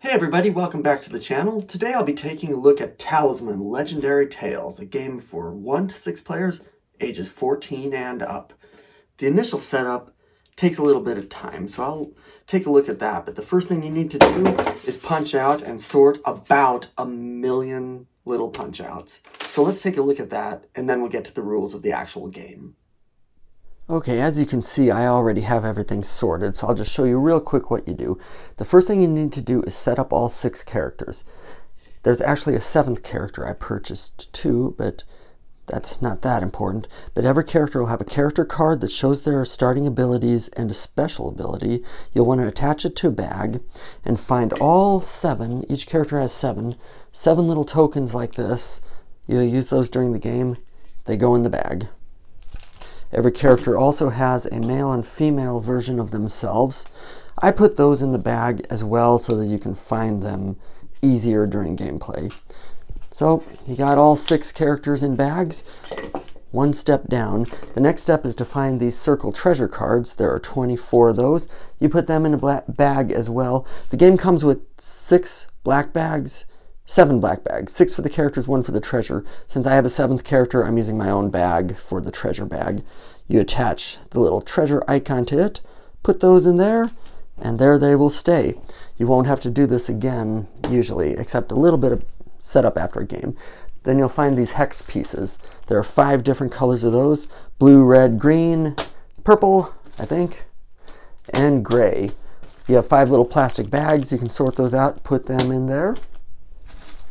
Hey everybody, welcome back to the channel. Today I'll be taking a look at Talisman Legendary Tales, a game for 1 to 6 players, ages 14 and up. The initial setup takes a little bit of time, so I'll take a look at that. But the first thing you need to do is punch out and sort about 1,000,000 little punch outs. So let's take a look at that, and then we'll get to the rules of the actual game. Okay, as you can see, I already have everything sorted, so I'll just show you real quick what you do. The first thing you need to do is set up all 6 characters. There's actually a 7th character I purchased too, but that's not that important. But every character will have a character card that shows their starting abilities and a special ability. You'll want to attach it to a bag and find all 7, each character has 7 little tokens like this. You'll use those during the game. They go in the bag. Every character also has a male and female version of themselves. I put those in the bag as well so that you can find them easier during gameplay. So you got all 6 characters in bags. One step down. The next step is to find these circle treasure cards. There are 24 of those. You put them in a bag as well. The game comes with 7 black bags, 6 for the characters, 1 for the treasure. Since I have a 7th character, I'm using my own bag for the treasure bag. You attach the little treasure icon to it, put those in there, and there they will stay. You won't have to do this again, usually, except a little bit of setup after a game. Then you'll find these hex pieces. There are 5 different colors of those: blue, red, green, purple, I think, and gray. You have 5 little plastic bags. You can sort those out, put them in there.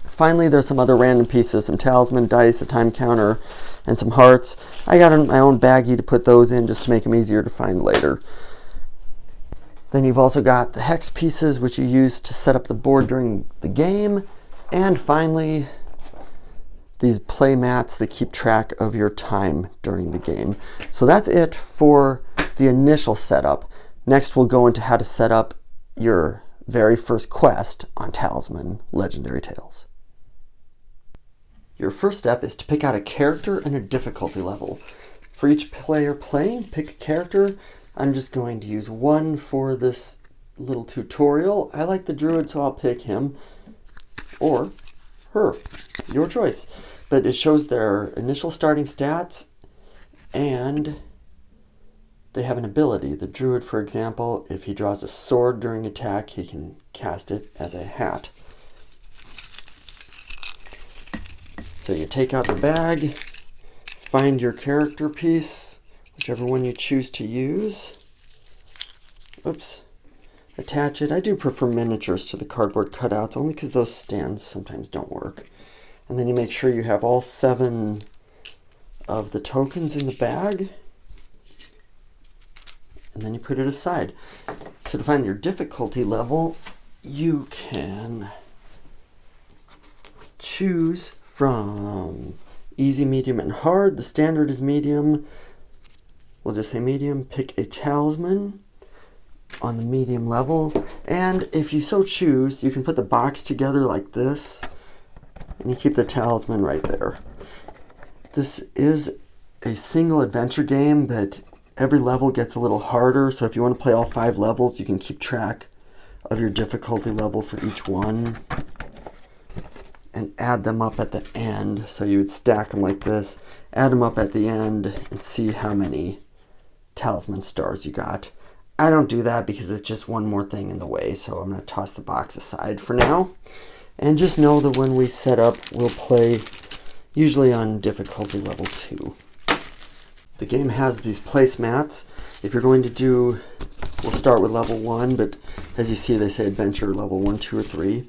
Finally, there's some other random pieces, some talisman dice, a time counter, and some hearts. I got in my own baggie to put those in just to make them easier to find later. Then you've also got the hex pieces, which you use to set up the board during the game. And finally, these play mats that keep track of your time during the game. So that's it for the initial setup. Next, we'll go into how to set up your very first quest on Talisman Legendary Tales. Your first step is to pick out a character and a difficulty level. For each player playing, pick a character. I'm just going to use 1 for this little tutorial. I like the druid, so I'll pick him or her, your choice. But it shows their initial starting stats and they have an ability. The druid, for example, if he draws a sword during attack, he can cast it as a hat. So you take out the bag, find your character piece, whichever one you choose to use. Oops. Attach it. I do prefer miniatures to the cardboard cutouts, only because those stands sometimes don't work. And then you make sure you have all 7 of the tokens in the bag. And then you put it aside. So to find your difficulty level, you can choose from easy, medium, and hard. The standard is medium. We'll just say medium. Pick a talisman on the medium level. And if you so choose, you can put the box together like this. And you keep the talisman right there. This is a single adventure game, but every level gets a little harder. So if you want to play all 5 levels, you can keep track of your difficulty level for each one and add them up at the end. So you would stack them like this, add them up at the end, and see how many talisman stars you got. I don't do that because it's just one more thing in the way, so I'm going to toss the box aside for now. And just know that when we set up, we'll play usually on difficulty level 2. The game has these placemats. If you're going to do, we'll start with level 1, but as you see, they say adventure level 1, 2, or 3.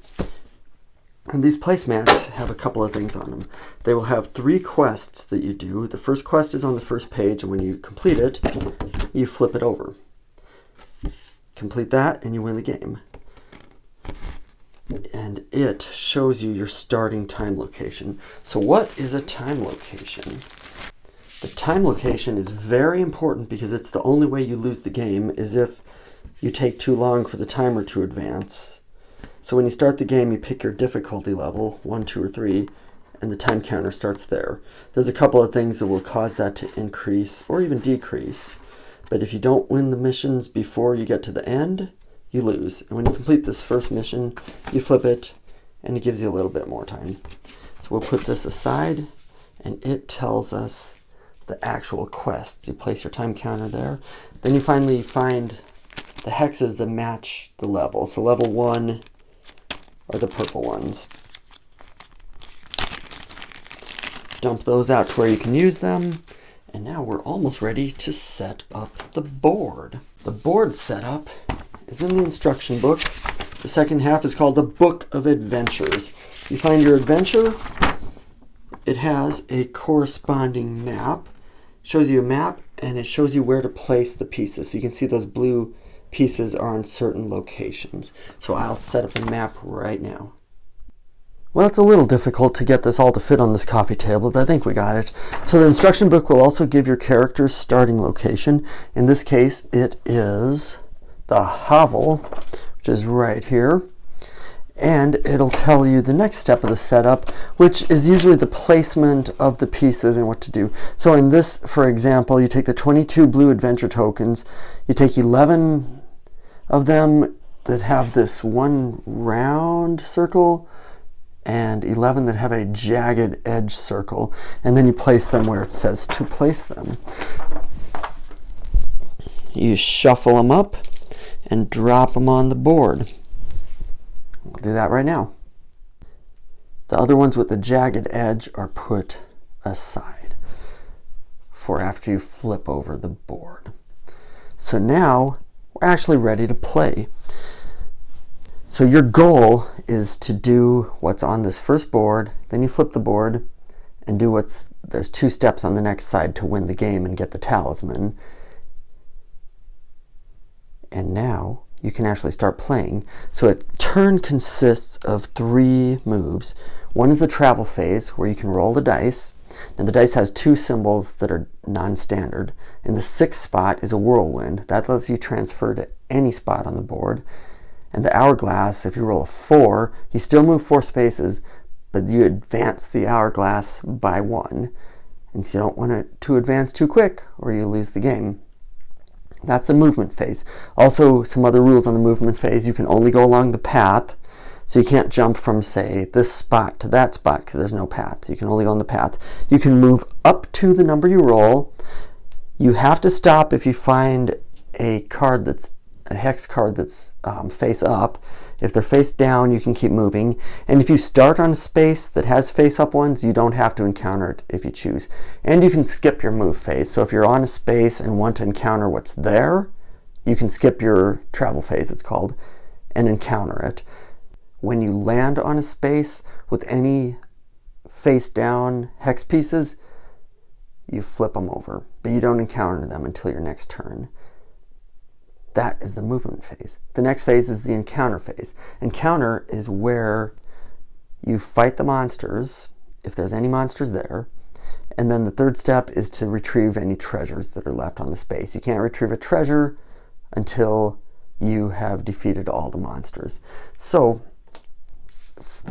And these placemats have a couple of things on them. They will have 3 quests that you do. The first quest is on the first page, and when you complete it, you flip it over. Complete that, and you win the game. And it shows you your starting time location. So what is a time location? The time location is very important because it's the only way you lose the game is if you take too long for the timer to advance. So when you start the game, you pick your difficulty level, 1, 2, or 3, and the time counter starts there. There's a couple of things that will cause that to increase or even decrease. But if you don't win the missions before you get to the end, you lose. And when you complete this first mission, you flip it, and it gives you a little bit more time. So we'll put this aside, and it tells us the actual quests. You place your time counter there. Then you finally find the hexes that match the level. So level 1 are the purple ones. Dump those out to where you can use them. And now we're almost ready to set up the board. The board setup is in the instruction book. The second half is called the Book of Adventures. You find your adventure. It has a corresponding map. It shows you a map, and it shows you where to place the pieces. So you can see those blue pieces are on certain locations. So I'll set up a map right now. Well, it's a little difficult to get this all to fit on this coffee table, but I think we got it. So the instruction book will also give your character's starting location. In this case, it is the hovel, which is right here. And it'll tell you the next step of the setup, which is usually the placement of the pieces and what to do. So in this, for example, you take the 22 blue adventure tokens, you take 11 of them that have this one round circle, and 11 that have a jagged edge circle, and then you place them where it says to place them. You shuffle them up and drop them on the board. We'll do that right now. The other ones with the jagged edge are put aside for after you flip over the board. So now we're actually ready to play. So your goal is to do what's on this first board, then you flip the board and do there's 2 steps on the next side to win the game and get the talisman. And now you can actually start playing. So a turn consists of 3 moves. One is the travel phase, where you can roll the dice. And the dice has 2 symbols that are non-standard. And the 6th spot is a whirlwind. That lets you transfer to any spot on the board. And the hourglass, if you roll a 4, you still move 4 spaces, but you advance the hourglass by 1. And so you don't want it to advance too quick, or you lose the game. That's the movement phase. Also, some other rules on the movement phase. You can only go along the path, so you can't jump from, say, this spot to that spot, because there's no path. You can only go on the path. You can move up to the number you roll. You have to stop if you find a hex card that's face up. If they're face down, you can keep moving. And if you start on a space that has face up ones, you don't have to encounter it if you choose. And you can skip your move phase. So if you're on a space and want to encounter what's there, you can skip your travel phase, it's called, and encounter it. When you land on a space with any face down hex pieces, you flip them over, but you don't encounter them until your next turn. That is the movement phase. The next phase is the encounter phase. Encounter is where you fight the monsters, if there's any monsters there, and then the third step is to retrieve any treasures that are left on the space. You can't retrieve a treasure until you have defeated all the monsters. So,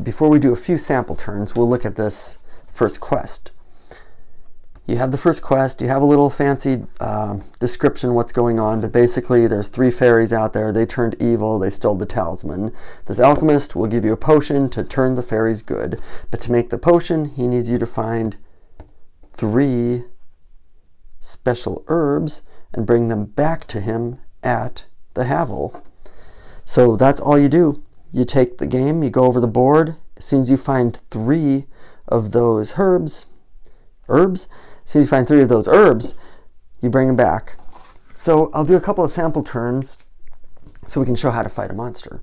before we do a few sample turns, we'll look at this first quest. You have the first quest, you have a little fancy description what's going on, but basically there's 3 fairies out there. They turned evil, they stole the talisman. This alchemist will give you a potion to turn the fairies good, but to make the potion, he needs you to find 3 special herbs and bring them back to him at the Havel. So that's all you do. You take the game, you go over the board. As soon as you find 3 of those herbs, so you find 3 of those herbs, you bring them back. So I'll do a couple of sample turns so we can show how to fight a monster.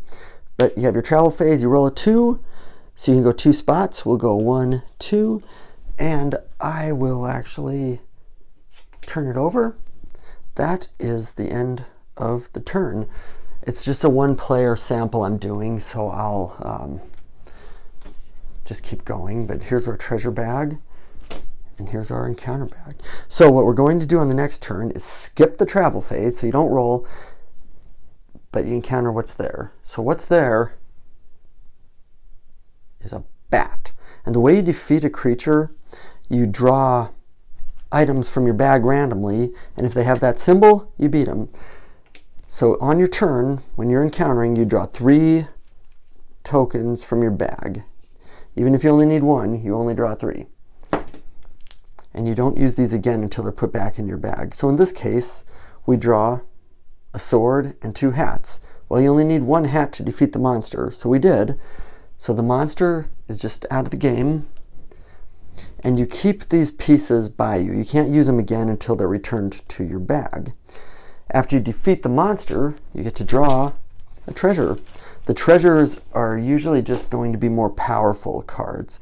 But you have your travel phase, you roll a 2, so you can go 2 spots. We'll go 1, 2, and I will actually turn it over. That is the end of the turn. It's just a 1-player sample I'm doing, so I'll just keep going. But here's our treasure bag. And here's our encounter bag. So what we're going to do on the next turn is skip the travel phase, so you don't roll, but you encounter what's there. So what's there is a bat. And the way you defeat a creature, you draw items from your bag randomly, and if they have that symbol, you beat them. So on your turn, when you're encountering, you draw 3 tokens from your bag. Even if you only need 1, you only draw 3. And you don't use these again until they're put back in your bag. So in this case, we draw a sword and 2 hats. Well, you only need 1 hat to defeat the monster, so we did. So the monster is just out of the game. And you keep these pieces by you. You can't use them again until they're returned to your bag. After you defeat the monster, you get to draw a treasure. The treasures are usually just going to be more powerful cards.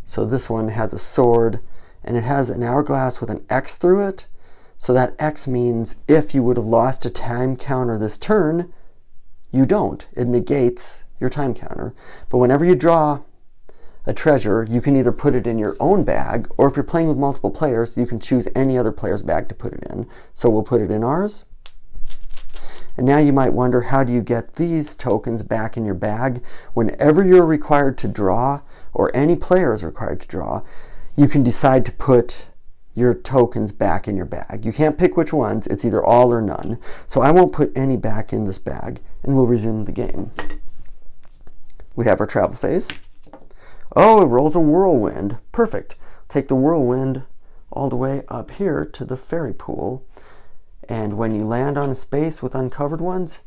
So this one has a sword, and it has an hourglass with an X through it. So that X means if you would have lost a time counter this turn, you don't. It negates your time counter. But whenever you draw a treasure, you can either put it in your own bag, or if you're playing with multiple players, you can choose any other player's bag to put it in. So we'll put it in ours. And now you might wonder, how do you get these tokens back in your bag? Whenever you're required to draw, or any player is required to draw, you can decide to put your tokens back in your bag. You can't pick which ones. It's either all or none. So I won't put any back in this bag, and we'll resume the game. We have our travel phase. Oh, it rolls a whirlwind. Perfect. Take the whirlwind all the way up here to the fairy pool. And when you land on a space with uncovered ones,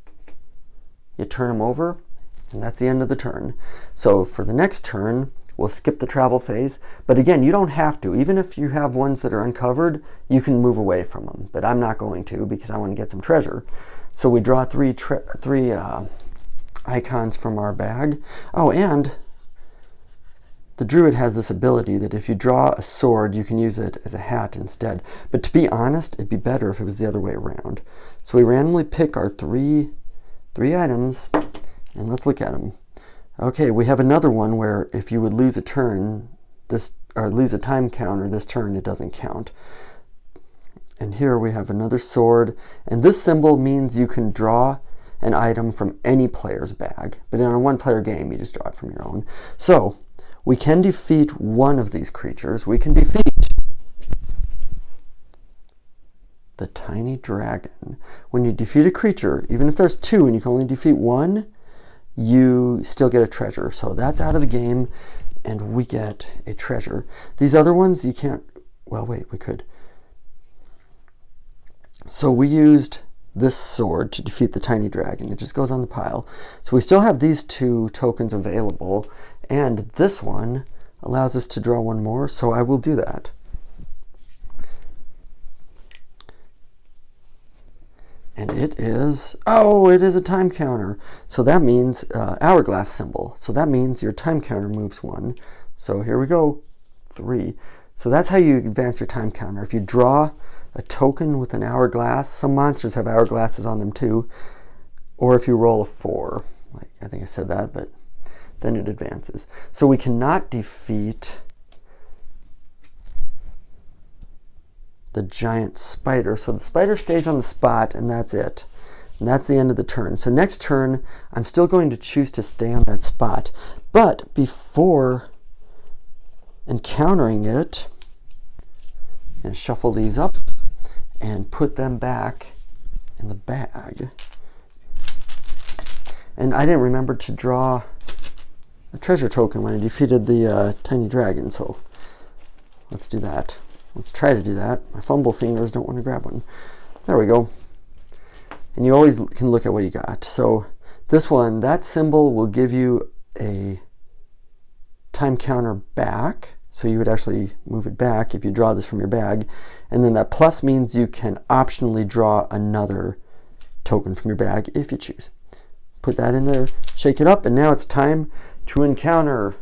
you turn them over, and that's the end of the turn. So for the next turn, we'll skip the travel phase. But again, you don't have to. Even if you have ones that are uncovered, you can move away from them. But I'm not going to, because I want to get some treasure. So we draw three icons from our bag. Oh, and the druid has this ability that if you draw a sword, you can use it as a hat instead. But to be honest, it'd be better if it was the other way around. So we randomly pick our three items, and let's look at them. Okay, we have another one where if you would lose a turn, or lose a time counter this turn, it doesn't count. And here we have another sword, and this symbol means you can draw an item from any player's bag. But in a one-player game, you just draw it from your own. So we can defeat one of these creatures. We can defeat the tiny dragon. When you defeat a creature, even if there's 2 and you can only defeat 1, you still get a treasure. So that's out of the game, and we get a treasure. These other ones, you can't, well, wait, we could. So we used this sword to defeat the tiny dragon. It just goes on the pile. So we still have these 2 tokens available, and this one allows us to draw one more, so I will do that. And it is, oh, it is a time counter. So that means hourglass symbol. So that means your time counter moves 1. So here we go, 3. So that's how you advance your time counter. If you draw a token with an hourglass, some monsters have hourglasses on them too, or if you roll a 4, like I think I said that, but then it advances. So we cannot defeat the giant spider. So the spider stays on the spot, and that's it. And that's the end of the turn. So next turn, I'm still going to choose to stay on that spot. But before encountering it, I'm going to shuffle these up and put them back in the bag. And I didn't remember to draw a treasure token when I defeated the tiny dragon, so let's do that. Let's try to do that. My fumble fingers don't want to grab one. There we go. And you always can look at what you got. So this one, that symbol will give you a time counter back. So you would actually move it back if you draw this from your bag. And then that plus means you can optionally draw another token from your bag if you choose. Put that in there, shake it up, and now it's time to encounter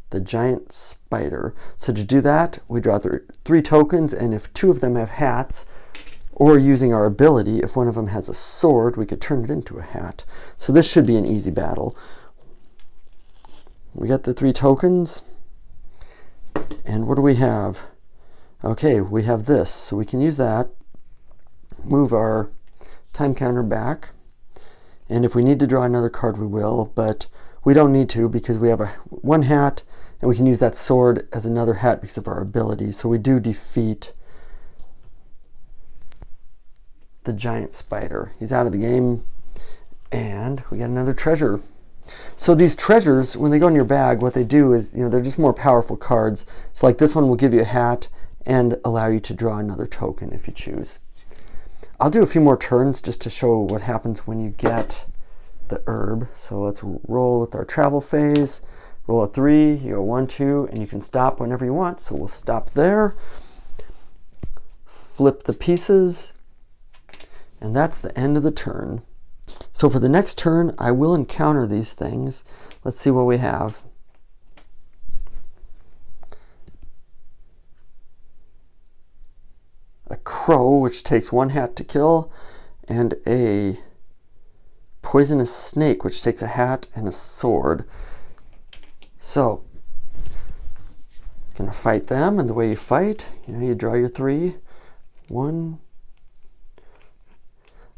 the giant spider. So to do that, we draw 3 tokens, and if 2 of them have hats, or using our ability, if one of them has a sword, we could turn it into a hat. So this should be an easy battle. We got the 3 tokens, and what do we have? Okay, we have this, so we can use that, move our time counter back, and if we need to draw another card, we will, but we don't need to because we have one hat, and we can use that sword as another hat because of our ability. So we do defeat the giant spider. He's out of the game, and we got another treasure. So these treasures, when they go in your bag, what they do is, they're just more powerful cards. So like this one will give you a hat and allow you to draw another token if you choose. I'll do a few more turns just to show what happens when you get the herb. So let's roll with our travel phase. Roll a 3, you go 1, 2, and you can stop whenever you want. So we'll stop there. Flip the pieces, and that's the end of the turn. So for the next turn, I will encounter these things. Let's see what we have. A crow, which takes 1 hat to kill, and a poisonous snake, which takes a hat and a sword. So, gonna fight them, and the way you fight, you draw your 3. 1.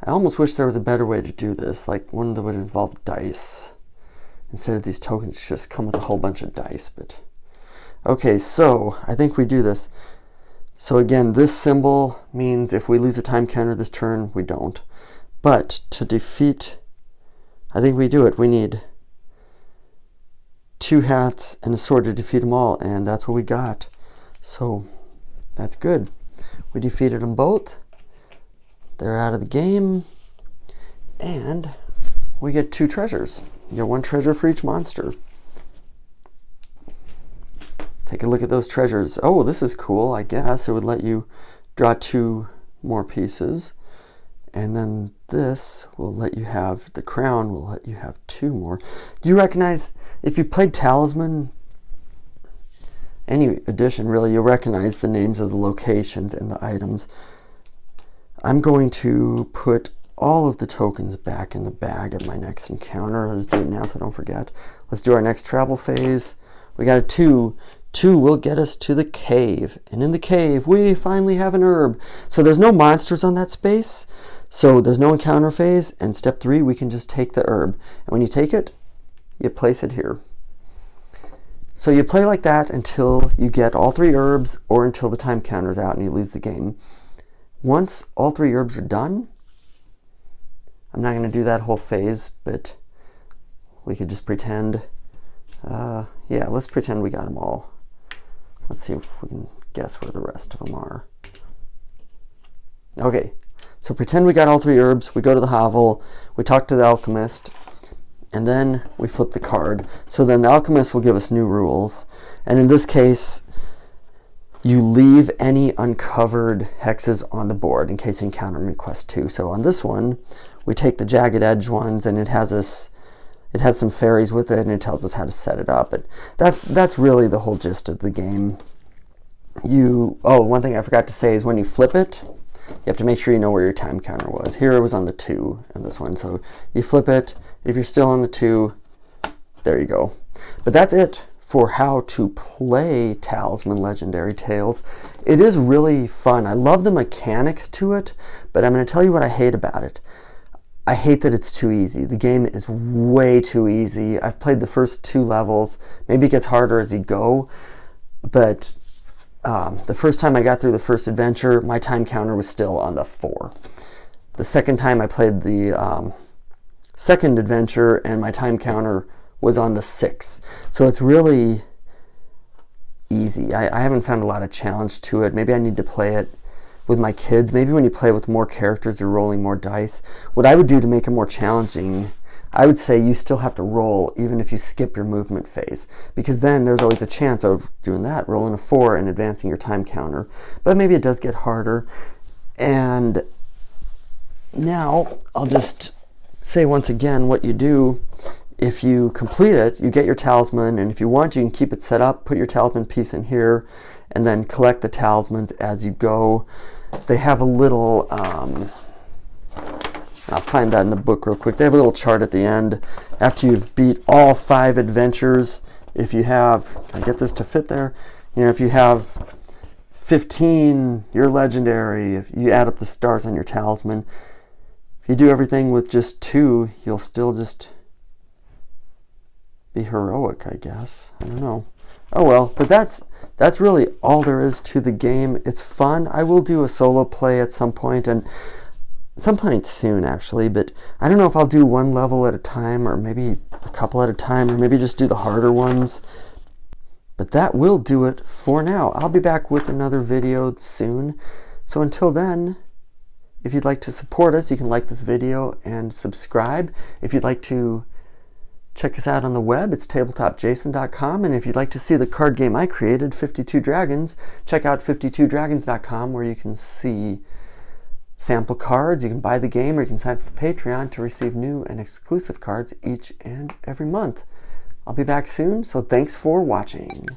I almost wish there was a better way to do this, like one that would involve dice. Instead of these tokens just come with a whole bunch of dice. But okay, so I think we do this. So again, this symbol means if we lose a time counter this turn, we don't. But to defeat, I think we do it. We need 2 hats and a sword to defeat them all, and that's what we got. So that's good. We defeated them both. They're out of the game, and we get 2 treasures. You get 1 treasure for each monster. Take a look at those treasures. Oh, this is cool, I guess. It would let you draw 2 more pieces. And then this will let you have, the crown will let you have 2 more. Do you recognize, if you played Talisman, any edition really, you'll recognize the names of the locations and the items. I'm going to put all of the tokens back in the bag at my next encounter. Let's do it now so I don't forget. Let's do our next travel phase. We got a 2. 2 will get us to the cave. And in the cave, we finally have an herb. So there's no monsters on that space. So there's no encounter phase. And step 3, we can just take the herb. And when you take it, you place it here. So you play like that until you get all 3 herbs or until the time counter's out and you lose the game. Once all 3 herbs are done, I'm not going to do that whole phase, but we could just pretend, yeah, let's pretend we got them all. Let's see if we can guess where the rest of them are. Okay, so pretend we got all 3 herbs, we go to the hovel, we talk to the alchemist, and then we flip the card. So then the alchemist will give us new rules, and in this case, you leave any uncovered hexes on the board in case you encounter them in quest 2. So on this one, we take the jagged edge ones, and it has some fairies with it, and it tells us how to set it up. But that's really the whole gist of the game. One thing I forgot to say is when you flip it, you have to make sure you know where your time counter was. Here it was on the 2 in this one. So you flip it. If you're still on the 2, there you go. But that's it for how to play Talisman Legendary Tales. It is really fun. I love the mechanics to it, but I'm going to tell you what I hate about it. I hate that it's too easy. The game is way too easy. I've played the first 2 levels. Maybe it gets harder as you go, but the first time I got through the first adventure, my time counter was still on the 4. The second time I played the second adventure, and my time counter was on the 6. So it's really easy. I haven't found a lot of challenge to it. Maybe I need to play it with my kids. Maybe when you play with more characters, you're rolling more dice. What I would do to make it more challenging, I would say you still have to roll even if you skip your movement phase, because then there's always a chance of doing that, rolling a 4 and advancing your time counter. But maybe it does get harder. And now I'll just say once again what you do. If you complete it, you get your talisman, and if you want, you can keep it set up, put your talisman piece in here, and then collect the talismans as you go. They have a little, I'll find that in the book real quick. They have a little chart at the end. After you've beat all 5 adventures, if you have, I get this to fit there, if you have 15, you're legendary. If you add up the stars on your talisman, if you do everything with just 2, you'll still just be heroic, I guess. I don't know. Oh well, but that's really all there is to the game. It's fun. I will do a solo play at some point, and some point soon actually, but I don't know if I'll do one level at a time or maybe a couple at a time or maybe just do the harder ones. But that will do it for now. I'll be back with another video soon. So until then, if you'd like to support us, you can like this video and subscribe. If you'd like to check us out on the web, it's tabletopjason.com. And if you'd like to see the card game I created, 52 Dragons, check out 52dragons.com, where you can see sample cards. You can buy the game, or you can sign up for Patreon to receive new and exclusive cards each and every month. I'll be back soon, so thanks for watching.